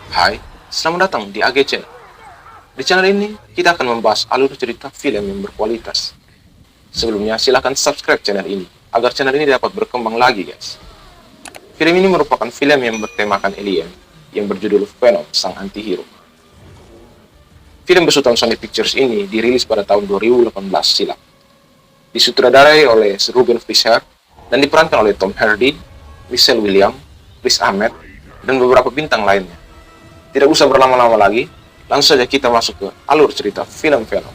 Hai, selamat datang di AG Channel. Di channel ini, kita akan membahas alur cerita film yang berkualitas. Sebelumnya, silahkan subscribe channel ini, agar channel ini dapat berkembang lagi, guys. Film ini merupakan film yang bertemakan alien, yang berjudul Venom, Sang Antihero. Film besutan Sony Pictures ini dirilis pada tahun 2018 silam. Disutradarai oleh Ruben Fleischer, dan diperankan oleh Tom Hardy, Michelle Williams, Riz Ahmed, dan beberapa bintang lainnya. Tidak usah berlama-lama lagi, langsung saja kita masuk ke alur cerita film Venom.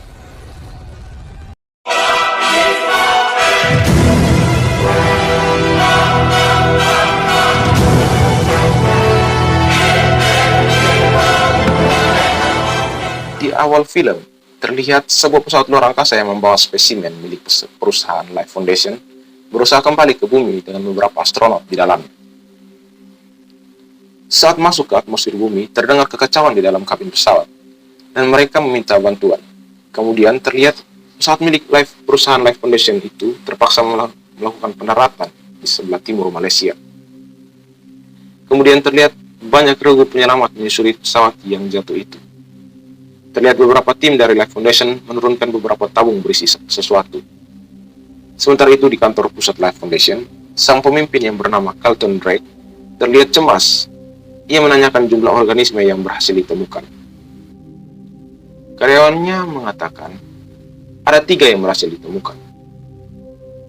Di awal film, terlihat sebuah pesawat luar angkasa yang membawa spesimen milik perusahaan Life Foundation berusaha kembali ke bumi dengan beberapa astronot di dalamnya. Saat masuk ke atmosfer bumi, terdengar kekacauan di dalam kabin pesawat, dan mereka meminta bantuan. Kemudian terlihat pesawat milik perusahaan Life Foundation itu terpaksa melakukan pendaratan di sebelah timur Malaysia. Kemudian terlihat banyak regu penyelamat menyusuri pesawat yang jatuh itu. Terlihat beberapa tim dari Life Foundation menurunkan beberapa tabung berisi sesuatu. Sementara itu di kantor pusat Life Foundation, sang pemimpin yang bernama Carlton Drake terlihat cemas. Ia menanyakan jumlah organisme yang berhasil ditemukan. Karyawannya mengatakan, ada 3 yang berhasil ditemukan,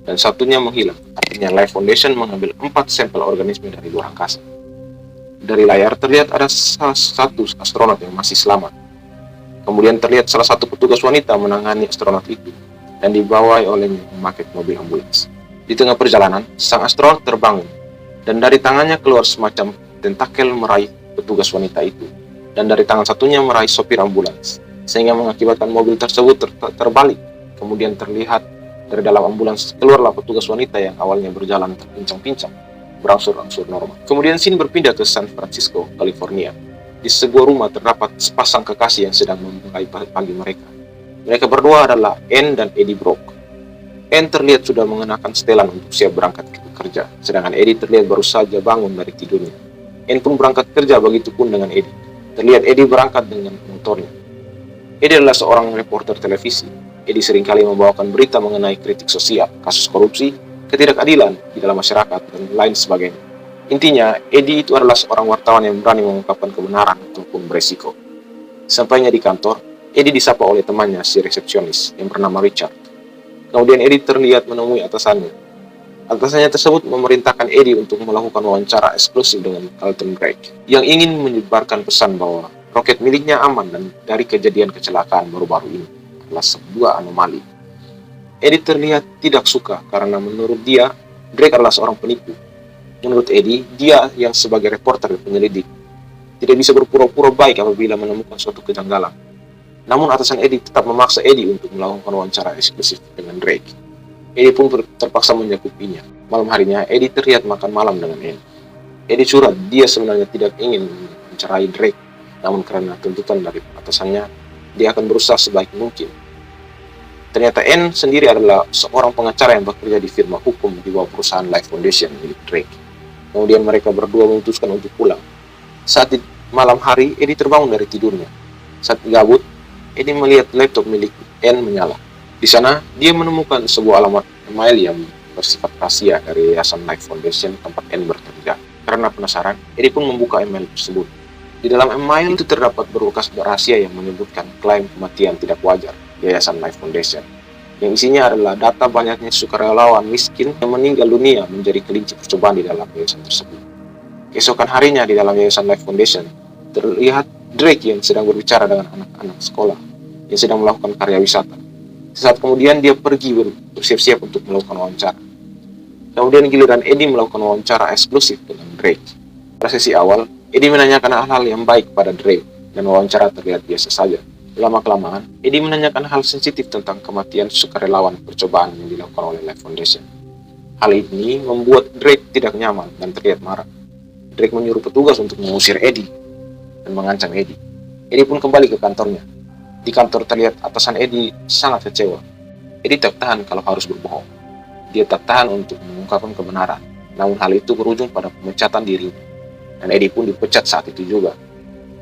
dan satunya menghilang. Artinya Life Foundation mengambil 4 sampel organisme dari luar angkasa. Dari layar terlihat ada salah satu astronot yang masih selamat. Kemudian terlihat salah satu petugas wanita menangani astronot itu, dan dibawa olehnya memakai mobil ambulans. Di tengah perjalanan, sang astronot terbangun, dan dari tangannya keluar semacam tentakel meraih petugas wanita itu, dan dari tangan satunya meraih sopir ambulans, sehingga mengakibatkan mobil tersebut terbalik. Kemudian terlihat dari dalam ambulans keluarlah petugas wanita yang awalnya berjalan terpincang-pincang, berangsur-angsur normal. Kemudian scene berpindah ke San Francisco, California. Di sebuah rumah terdapat sepasang kekasih yang sedang memulai pagi mereka. Mereka berdua adalah Anne dan Eddie Brock. Anne terlihat sudah mengenakan setelan untuk siap berangkat ke kerja, sedangkan Eddie terlihat baru saja bangun dari tidurnya. Anne pun berangkat kerja, begitupun dengan Eddie. Terlihat Eddie berangkat dengan motornya. Eddie adalah seorang reporter televisi. Eddie seringkali membawakan berita mengenai kritik sosial, kasus korupsi, ketidakadilan di dalam masyarakat, dan lain sebagainya. Intinya, Eddie itu adalah seorang wartawan yang berani mengungkapkan kebenaran ataupun beresiko. Sampainya di kantor, Eddie disapa oleh temannya, si resepsionis, yang bernama Richard. Kemudian Eddie terlihat menemui atasannya. Atasannya tersebut memerintahkan Eddie untuk melakukan wawancara eksklusif dengan Carlton Drake, yang ingin menyebarkan pesan bahwa roket miliknya aman dan dari kejadian kecelakaan baru-baru ini adalah sebuah anomali. Eddie terlihat tidak suka karena menurut dia, Drake adalah seorang penipu. Menurut Eddie, dia yang sebagai reporter dan penyelidik tidak bisa berpura-pura baik apabila menemukan suatu kejanggalan. Namun atasan Eddie tetap memaksa Eddie untuk melakukan wawancara eksklusif dengan Drake. Eddie pun terpaksa menyakupinya. Malam harinya, Eddie terlihat makan malam dengan Anne. Eddie curhat dia sebenarnya tidak ingin mencerai Drake, namun karena tuntutan dari atasannya, dia akan berusaha sebaik mungkin. Ternyata Anne sendiri adalah seorang pengacara yang bekerja di firma hukum di bawah perusahaan Life Foundation milik Drake. Kemudian mereka berdua memutuskan untuk pulang. Saat di malam hari, Eddie terbangun dari tidurnya. Saat gabut, Eddie melihat laptop milik Anne menyala. Di sana, dia menemukan sebuah alamat email yang bersifat rahasia dari Yayasan Life Foundation tempat Anne bekerja. Karena penasaran, Eddie pun membuka email tersebut. Di dalam email itu terdapat berkas rahasia yang menyebutkan klaim kematian tidak wajar Yayasan Life Foundation, yang isinya adalah data banyaknya sukarelawan miskin yang meninggal dunia menjadi kelinci percobaan di dalam yayasan tersebut. Keesokan harinya di dalam Yayasan Life Foundation, terlihat Drake yang sedang berbicara dengan anak-anak sekolah yang sedang melakukan karya wisata. Saat kemudian dia pergi bersiap-siap untuk melakukan wawancara. Kemudian giliran Eddie melakukan wawancara eksklusif dengan Drake. Pada sesi awal, Eddie menanyakan hal-hal yang baik pada Drake, dan wawancara terlihat biasa saja. Lama-kelamaan, Eddie menanyakan hal sensitif tentang kematian sukarelawan percobaan yang dilakukan oleh Life Foundation. Hal ini membuat Drake tidak nyaman dan terlihat marah. Drake menyuruh petugas untuk mengusir Eddie dan mengancam Eddie. Eddie pun kembali ke kantornya. Di kantor terlihat atasan Eddie sangat kecewa. Eddie tak tahan kalau harus berbohong. Dia tak tahan untuk mengungkapkan kebenaran. Namun hal itu berujung pada pemecatan dirinya. Dan Eddie pun dipecat saat itu juga.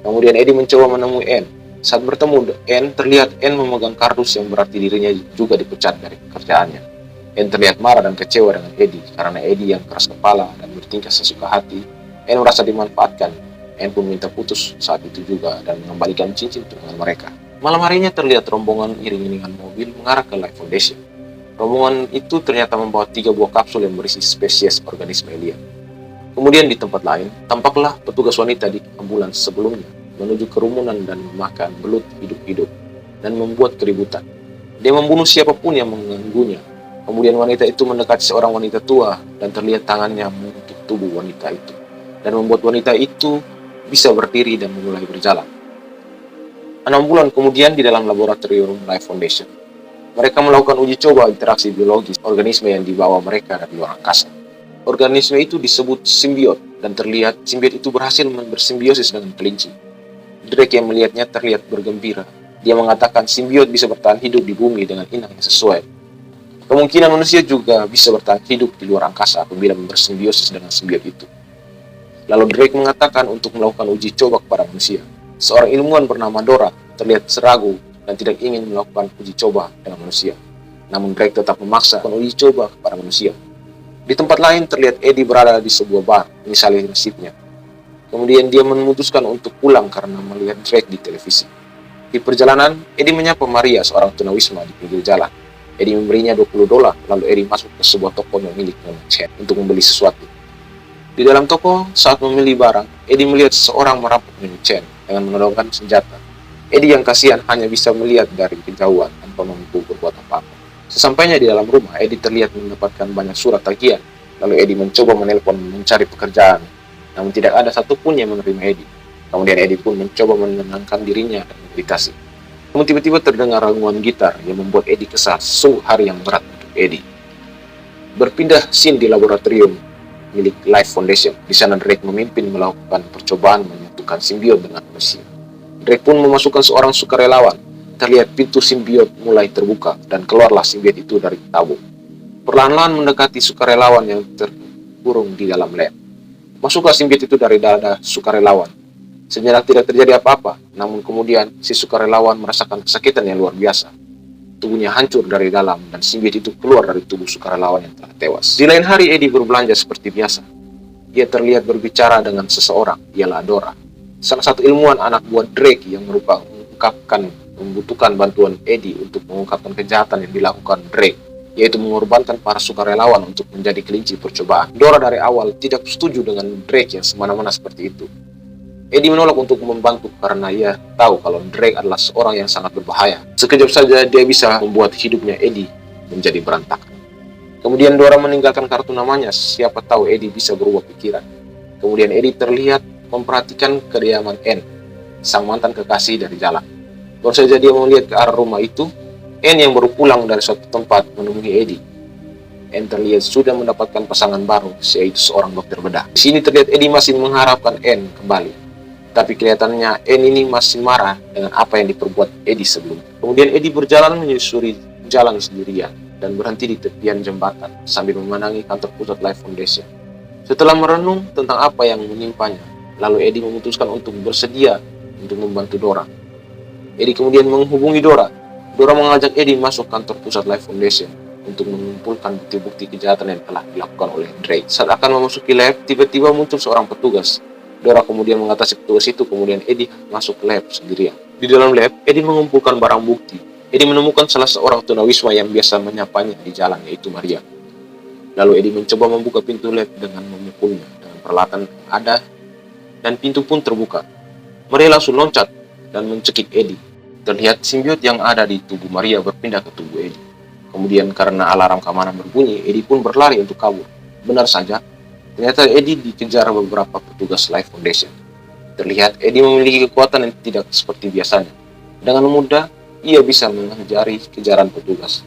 Kemudian Eddie mencoba menemui Anne. Saat bertemu Anne, terlihat Anne memegang kardus yang berarti dirinya juga dipecat dari pekerjaannya. Anne terlihat marah dan kecewa dengan Eddie karena Eddie yang keras kepala dan bertingkah sesuka hati. Anne merasa dimanfaatkan. Anne pun minta putus saat itu juga dan mengembalikan cincin tunangan mereka. Malam harinya terlihat rombongan iring-iringan mobil mengarah ke Life Foundation. Rombongan itu ternyata membawa 3 buah kapsul yang berisi spesies organisme alien. Kemudian di tempat lain, tampaklah petugas wanita di ambulans sebelumnya menuju kerumunan dan memakan belut hidup-hidup dan membuat keributan. Dia membunuh siapapun yang mengganggunya. Kemudian wanita itu mendekati seorang wanita tua dan terlihat tangannya menyentuh tubuh wanita itu dan membuat wanita itu bisa berdiri dan mulai berjalan. 6 bulan kemudian di dalam laboratorium Life Foundation, mereka melakukan uji coba interaksi biologis organisme yang dibawa mereka dari luar angkasa. Organisme itu disebut simbiot dan terlihat simbiot itu berhasil bersimbiosis dengan kelinci. Drake yang melihatnya terlihat bergembira. Dia mengatakan simbiot bisa bertahan hidup di bumi dengan inang yang sesuai. Kemungkinan manusia juga bisa bertahan hidup di luar angkasa apabila bersimbiosis dengan simbiot itu. Lalu Drake mengatakan untuk melakukan uji coba kepada manusia. Seorang ilmuwan bernama Dora terlihat seragu dan tidak ingin melakukan uji coba dengan manusia. Namun Drake tetap memaksa melakukan uji coba kepada manusia. Di tempat lain terlihat Eddie berada di sebuah bar, menyesali nasibnya. Kemudian dia memutuskan untuk pulang karena melihat Drake di televisi. Di perjalanan, Eddie menyapa Maria, seorang tunawisma di pinggir jalan. Eddie memberinya $20, lalu Eddie masuk ke sebuah toko yang milik Chen untuk membeli sesuatu. Di dalam toko, saat memilih barang, Eddie melihat seseorang merampok Chen dengan menodongkan senjata. Eddie yang kasihan hanya bisa melihat dari kejauhan tanpa mampu berbuat apa-apa. Sesampainya di dalam rumah, Eddie terlihat mendapatkan banyak surat tagihan. Lalu Eddie mencoba menelpon mencari pekerjaan, namun tidak ada satupun yang menerima Eddie. Kemudian Eddie pun mencoba menenangkan dirinya dan meditasi. Namun tiba-tiba terdengar raungan gitar yang membuat Eddie kesal. Sungguh hari yang berat untuk Eddie. Berpindah scene di laboratorium milik Life Foundation. Di sana Drake memimpin melakukan percobaan menyatukan simbiot dengan manusia. Drake pun memasukkan seorang sukarelawan. Terlihat pintu simbiot mulai terbuka dan keluarlah simbiot itu dari tabung. Perlahan-lahan mendekati sukarelawan yang terkurung di dalam lab. Masuklah simbiot itu dari dada sukarelawan. Sejenak tidak terjadi apa-apa, namun kemudian si sukarelawan merasakan kesakitan yang luar biasa. Tubuhnya hancur dari dalam dan simbiot itu keluar dari tubuh sukarelawan yang telah tewas. Di lain hari Eddie berbelanja seperti biasa. Ia terlihat berbicara dengan seseorang, ialah Dora. Salah satu ilmuwan anak buah Drake yang membutuhkan bantuan Eddie untuk mengungkapkan kejahatan yang dilakukan Drake, yaitu mengorbankan para sukarelawan untuk menjadi kelinci percobaan. Dora dari awal tidak setuju dengan Drake yang semena-mena seperti itu. Eddie menolak untuk membantu karena ia tahu kalau Drake adalah seorang yang sangat berbahaya. Sekejap saja dia bisa membuat hidupnya Eddie menjadi berantakan. Kemudian Dora meninggalkan kartu namanya, siapa tahu Eddie bisa berubah pikiran. Kemudian Eddie terlihat memperhatikan kediaman Anne, sang mantan kekasih dari jalan. Baru saja dia melihat ke arah rumah itu, Anne yang baru pulang dari suatu tempat menemui Eddie. Anne terlihat sudah mendapatkan pasangan baru, yaitu seorang dokter bedah. Di sini terlihat Eddie masih mengharapkan Anne kembali. Tapi kelihatannya Anne ini masih marah dengan apa yang diperbuat Eddie sebelumnya. Kemudian Eddie berjalan menyusuri jalan sendirian dan berhenti di tepian jembatan sambil memandangi kantor pusat Life Foundation. Setelah merenung tentang apa yang menimpanya, lalu Eddie memutuskan untuk bersedia untuk membantu Dora. Eddie kemudian menghubungi Dora. Dora mengajak Eddie masuk kantor pusat Life Foundation untuk mengumpulkan bukti-bukti kejahatan yang telah dilakukan oleh Drake. Saat akan memasuki lab, tiba-tiba muncul seorang petugas. Dora kemudian mengatasi petugas itu, kemudian Eddie masuk ke lab sendirian. Di dalam lab, Eddie mengumpulkan barang bukti. Eddie menemukan salah seorang tunawisma yang biasa menyapanya di jalan, yaitu Maria. Lalu Eddie mencoba membuka pintu lab dengan memukulnya dengan peralatan yang ada, dan pintu pun terbuka. Maria langsung loncat dan mencekik Eddie. Terlihat simbiot yang ada di tubuh Maria berpindah ke tubuh Eddie. Kemudian karena alarm keamanan berbunyi, Eddie pun berlari untuk kabur. Benar saja, ternyata Eddie dikejar beberapa petugas Life Foundation. Terlihat Eddie memiliki kekuatan yang tidak seperti biasanya. Dengan mudah, ia bisa menghindari kejaran petugas.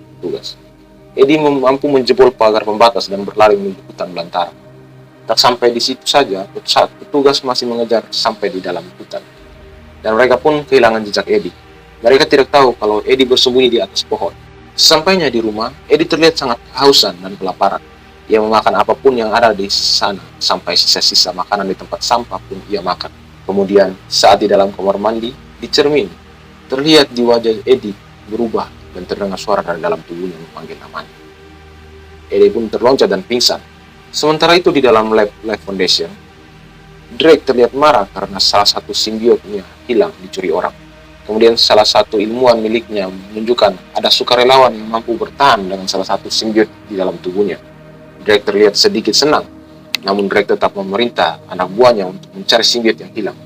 Eddie mampu menjebol pagar pembatas dan berlari menuju hutan belantara. Tak sampai di situ saja, saat petugas masih mengejar sampai di dalam hutan. Dan mereka pun kehilangan jejak Eddie. Mereka tidak tahu kalau Eddie bersembunyi di atas pohon. Sampainya di rumah, Eddie terlihat sangat kehausan dan kelaparan. Ia memakan apapun yang ada di sana, sampai sisa-sisa makanan di tempat sampah pun ia makan. Kemudian saat di dalam kamar mandi, di cermin, terlihat di wajah Eddie berubah dan terdengar suara dari dalam tubuhnya memanggil namanya. Eddie pun terloncat dan pingsan. Sementara itu di dalam lab Life Foundation, Drake terlihat marah karena salah satu simbiotnya hilang dicuri orang. Kemudian salah satu ilmuwan miliknya menunjukkan ada sukarelawan yang mampu bertahan dengan salah satu simbiot di dalam tubuhnya. Drake terlihat sedikit senang, namun Drake tetap memerintah anak buahnya untuk mencari simbiot yang hilang.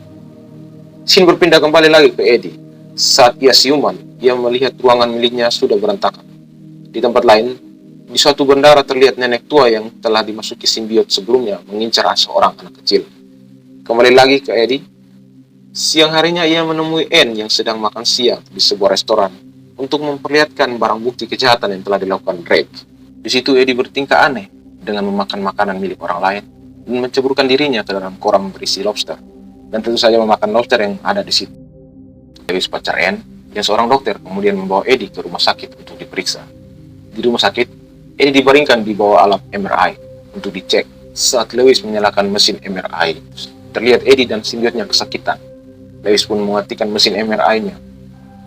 Scene berpindah kembali lagi ke Eddie. Saat ia siuman, ia melihat ruangan miliknya sudah berantakan. Di tempat lain, di suatu bandara terlihat nenek tua yang telah dimasuki simbiot sebelumnya mengincar seorang anak kecil. Kembali lagi ke Eddie. Siang harinya ia menemui Anne yang sedang makan siang di sebuah restoran untuk memperlihatkan barang bukti kejahatan yang telah dilakukan Drake. Di situ Eddie bertingkah aneh dengan memakan makanan milik orang lain dan menceburkan dirinya ke dalam kolam berisi lobster, dan tentu saja memakan lobster yang ada di situ. Lewis pacar Anne, yang seorang dokter, kemudian membawa Eddie ke rumah sakit untuk diperiksa. Di rumah sakit, Eddie dibaringkan di bawah alat MRI untuk dicek. Saat Lewis menyalakan mesin MRI, terlihat Eddie dan simbiotnya kesakitan. Lewis pun mematikan mesin MRI-nya.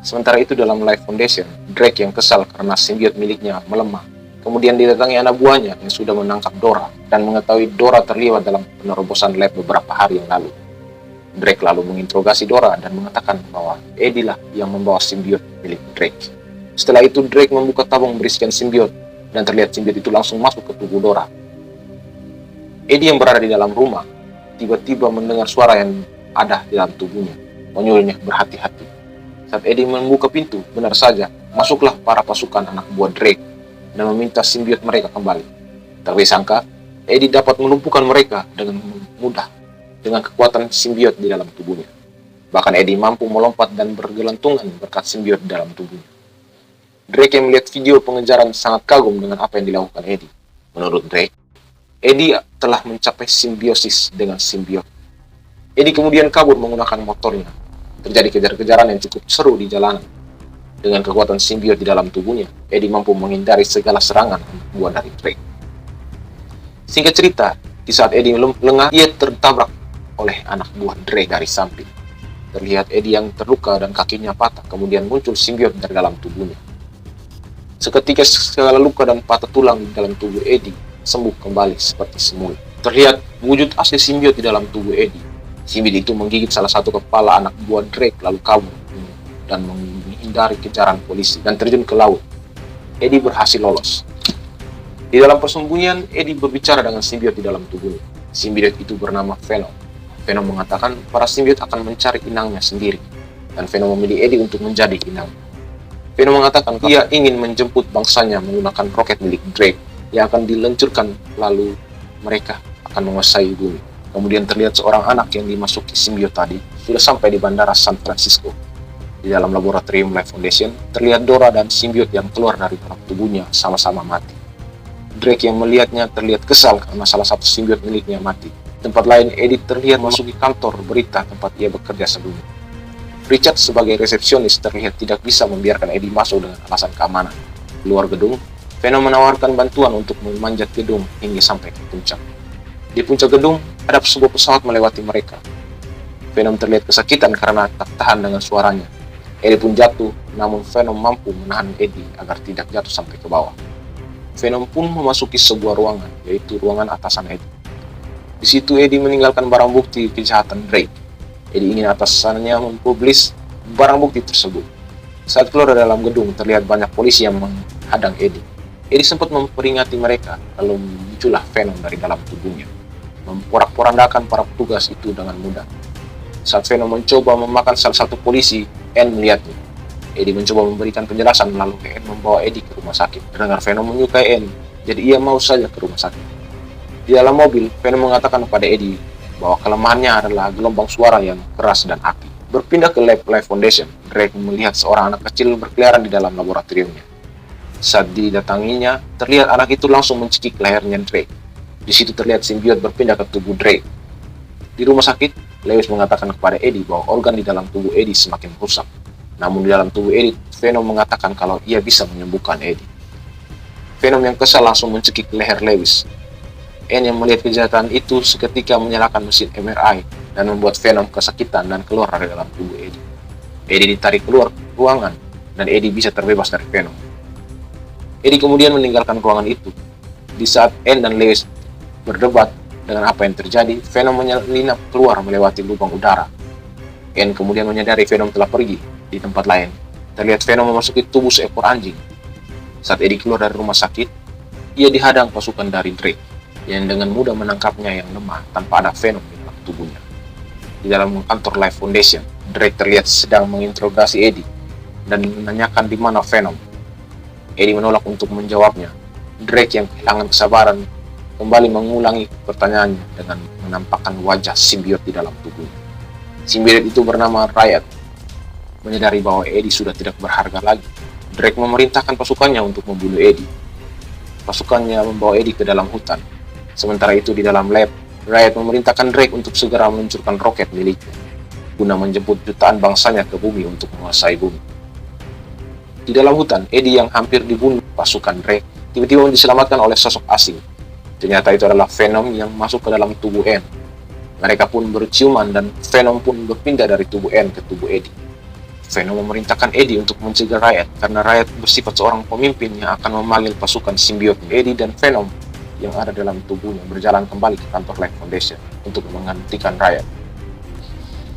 Sementara itu dalam Life Foundation, Drake yang kesal karena simbiot miliknya melemah, kemudian didatangi anak buahnya yang sudah menangkap Dora dan mengetahui Dora terlibat dalam penerobosan lab beberapa hari yang lalu. Drake lalu menginterogasi Dora dan mengatakan bahwa Eddie lah yang membawa simbiot milik Drake. Setelah itu Drake membuka tabung berisikan simbiot dan terlihat simbiot itu langsung masuk ke tubuh Dora. Eddie yang berada di dalam rumah tiba-tiba mendengar suara yang ada di dalam tubuhnya, menyuruhnya berhati-hati. Saat Eddie membuka pintu, benar saja masuklah para pasukan anak buah Drake dan meminta simbiot mereka kembali. Tak disangka, Eddie dapat melumpuhkan mereka dengan mudah dengan kekuatan simbiot di dalam tubuhnya. Bahkan Eddie mampu melompat dan bergelantungan berkat simbiot di dalam tubuhnya. Drake yang melihat video pengejaran sangat kagum dengan apa yang dilakukan Eddie. Menurut Drake, Eddie telah mencapai simbiosis dengan simbiot. Eddie kemudian kabur menggunakan motornya. Terjadi kejar-kejaran yang cukup seru di jalanan. Dengan kekuatan simbiot di dalam tubuhnya, Eddie mampu menghindari segala serangan buah dari Drake. Singkat cerita, di saat Eddie lengah, ia tertabrak oleh anak buah Drake dari samping. Terlihat Eddie yang terluka dan kakinya patah, kemudian muncul simbiot dari dalam tubuhnya. Seketika segala luka dan patah tulang di dalam tubuh Eddie sembuh kembali seperti semula. Terlihat wujud asli simbiot di dalam tubuh Eddie. Simbiot itu menggigit salah satu kepala anak buah Drake lalu kabur dan menghindari kejaran polisi dan terjun ke laut. Eddie berhasil lolos. Di dalam persembunyian, Eddie berbicara dengan simbiot di dalam tubuhnya. Simbiot itu bernama Venom. Venom mengatakan para simbiot akan mencari inangnya sendiri, dan Venom memilih Eddie untuk menjadi inang. Venom mengatakan ia ingin menjemput bangsanya menggunakan roket milik Drake yang akan diluncurkan, lalu mereka akan menguasai bumi. Kemudian terlihat seorang anak yang dimasuki simbiot tadi sudah sampai di bandara San Francisco. Di dalam laboratorium Life Foundation, terlihat Dora dan simbiot yang keluar dari dalam tubuhnya sama-sama mati. Drake yang melihatnya terlihat kesal karena salah satu simbiot miliknya mati. Tempat lain, Eddie terlihat memasuki kantor berita tempat ia bekerja sebelumnya. Richard sebagai resepsionis terlihat tidak bisa membiarkan Eddie masuk dengan alasan keamanan. Luar gedung, Venom menawarkan bantuan untuk memanjat gedung hingga sampai ke puncak. Di puncak gedung, ada sebuah pesawat melewati mereka. Venom terlihat kesakitan karena tak tahan dengan suaranya. Eddie pun jatuh, namun Venom mampu menahan Eddie agar tidak jatuh sampai ke bawah. Venom pun memasuki sebuah ruangan, yaitu ruangan atasan Eddie. Di situ Eddie meninggalkan barang bukti kejahatan Drake. Eddie ingin atasannya mempublis barang bukti tersebut. Saat keluar dari dalam gedung, terlihat banyak polisi yang menghadang Eddie. Eddie sempat memperingati mereka, lalu muncullah Venom dari dalam tubuhnya, memporak-porandakan para petugas itu dengan mudah. Saat Venom mencoba memakan salah satu polisi, Anne melihatnya. Eddie mencoba memberikan penjelasan, lalu Anne membawa Eddie ke rumah sakit. Terdengar Venom menyukai Anne, jadi ia mau saja ke rumah sakit. Di dalam mobil, Venom mengatakan kepada Eddie bahwa kelemahannya adalah gelombang suara yang keras dan api. Berpindah ke lab Life Foundation, Drake melihat seorang anak kecil berkeliaran di dalam laboratoriumnya. Saat didatanginya, terlihat anak itu langsung mencekik lehernya Drake. Di situ terlihat simbiot berpindah ke tubuh Drake. Di rumah sakit, Lewis mengatakan kepada Eddie bahwa organ di dalam tubuh Eddie semakin rusak. Namun di dalam tubuh Eddie, Venom mengatakan kalau ia bisa menyembuhkan Eddie. Venom yang kesal langsung mencekik leher Lewis. Anne yang melihat kejahatan itu seketika menyalakan mesin MRI dan membuat Venom kesakitan dan keluar dari dalam tubuh Eddie. Eddie ditarik keluar ruangan dan Eddie bisa terbebas dari Venom. Eddie kemudian meninggalkan ruangan itu. Di saat Anne dan Lois berdebat dengan apa yang terjadi, Venom menyelinap keluar melewati lubang udara. Anne kemudian menyadari Venom telah pergi di tempat lain. Terlihat Venom memasuki tubuh seekor anjing. Saat Eddie keluar dari rumah sakit, ia dihadang pasukan dari Drake yang dengan mudah menangkapnya yang lemah tanpa ada Venom di dalam tubuhnya. Di dalam kantor Life Foundation, Drake terlihat sedang menginterogasi Eddie dan menanyakan di mana Venom. Eddie menolak untuk menjawabnya. Drake yang kehilangan kesabaran kembali mengulangi pertanyaannya dengan menampakkan wajah simbiot di dalam tubuhnya. Simbiot itu bernama Riot. Menyadari bahwa Eddie sudah tidak berharga lagi, Drake memerintahkan pasukannya untuk membunuh Eddie. Pasukannya membawa Eddie ke dalam hutan. Sementara itu di dalam lab, Riot memerintahkan Drake untuk segera meluncurkan roket miliknya guna menjemput jutaan bangsanya ke bumi untuk menguasai bumi. Di dalam hutan, Eddie yang hampir dibunuh pasukan Drake tiba-tiba diselamatkan oleh sosok asing. Ternyata itu adalah Venom yang masuk ke dalam tubuh Anne. Mereka pun berciuman dan Venom pun berpindah dari tubuh Anne ke tubuh Eddie. Venom memerintahkan Eddie untuk mencegah Riot karena Riot bersifat seorang pemimpin yang akan memanggil pasukan simbiot. Eddie dan Venom yang ada dalam tubuhnya berjalan kembali ke kantor Life Foundation untuk menghentikan Riot.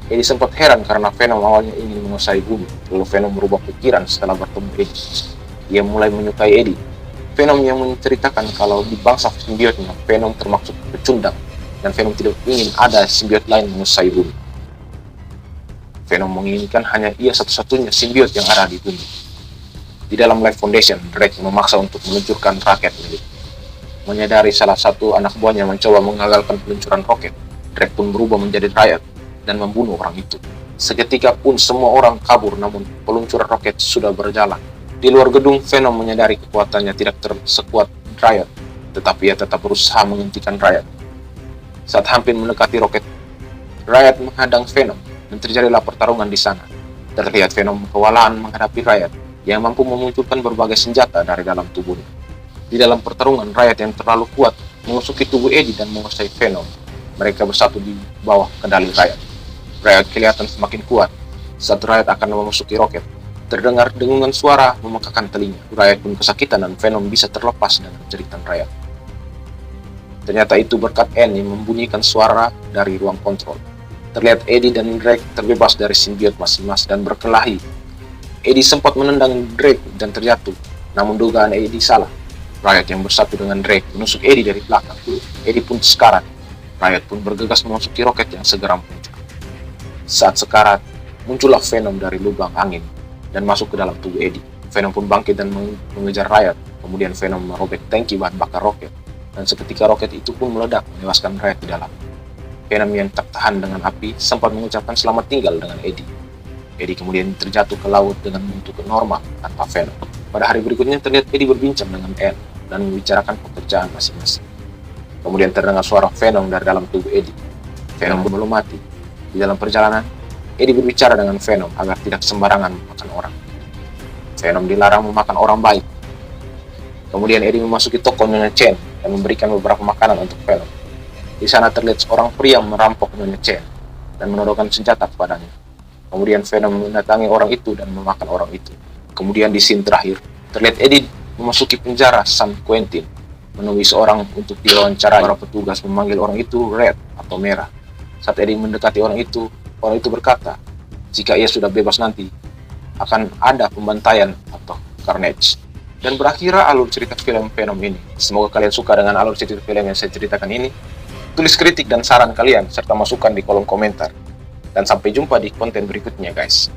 Eddie sempat heran karena Venom awalnya ingin menguasai bumi, lalu Venom berubah pikiran setelah bertemu Eddie. Ia mulai menyukai Eddie. Venom yang menceritakan kalau di bangsa simbiotnya, Venom termasuk pecundang, dan Venom tidak ingin ada simbiot lain menguasai bumi. Venom menginginkan hanya ia satu-satunya simbiot yang ada di bumi. Di dalam Life Foundation, Drake memaksa untuk meluncurkan roket miliknya. Menyadari salah satu anak buahnya mencoba mengagalkan peluncuran roket, Drake pun berubah menjadi Riot dan membunuh orang itu. Seketika pun semua orang kabur, namun peluncuran roket sudah berjalan. Di luar gedung, Venom menyadari kekuatannya tidak sekuat Riot, tetapi ia tetap berusaha menghentikan Riot. Saat hampir mendekati roket, Riot menghadang Venom dan terjadilah pertarungan di sana. Terlihat Venom kewalahan menghadapi Riot yang mampu memunculkan berbagai senjata dari dalam tubuhnya. Di dalam pertarungan, Riot yang terlalu kuat memasuki tubuh Eddie dan menguasai Venom. Mereka bersatu di bawah kendali Riot. Riot kelihatan semakin kuat. Saat Riot akan memasuki roket, terdengar dengungan suara memekakan telinga. Riot pun kesakitan dan Venom bisa terlepas dengan jeritan Riot. Ternyata itu berkat Anne yang membunyikan suara dari ruang kontrol. Terlihat Eddie dan Drake terbebas dari simbiot masing-masing dan berkelahi. Eddie sempat menendang Drake dan terjatuh, namun dugaan Eddie salah. Riot yang bersatu dengan Drake menusuk Eddie dari belakang. Eddie pun sekarat. Riot pun bergegas memasuki roket yang segera muncul. Saat sekarat, muncullah Venom dari lubang angin dan masuk ke dalam tubuh Eddie. Venom pun bangkit dan mengejar Riot. Kemudian Venom merobek tangki bahan bakar roket, dan seketika roket itu pun meledak menewaskan Riot di dalam. Venom yang tak tahan dengan api sempat mengucapkan selamat tinggal dengan Eddie. Eddie kemudian terjatuh ke laut dengan bentuk normal tanpa Venom. Pada hari berikutnya terlihat Eddie berbincang dengan Anne dan membicarakan pekerjaan masing-masing. Kemudian terdengar suara Venom dari dalam tubuh Eddie. Venom belum mati. Di dalam perjalanan, Eddie berbicara dengan Venom agar tidak sembarangan memakan orang. Venom dilarang memakan orang baik. Kemudian Eddie memasuki toko Nyonya Chen dan memberikan beberapa makanan untuk Venom. Di sana terlihat seorang pria merampok Nyonya Chen dan menodongkan senjata kepadanya. Kemudian Venom mendatangi orang itu dan memakan orang itu. Kemudian di scene terakhir, terlihat Eddie memasuki penjara San Quentin, menemui seorang untuk diwawancara. Para petugas memanggil orang itu Red atau Merah. Saat Eddie mendekati orang itu berkata, jika ia sudah bebas nanti, akan ada pembantaian atau carnage. Dan berakhirlah alur cerita film Venom ini. Semoga kalian suka dengan alur cerita film yang saya ceritakan ini. Tulis kritik dan saran kalian, serta masukan di kolom komentar. Dan sampai jumpa di konten berikutnya guys.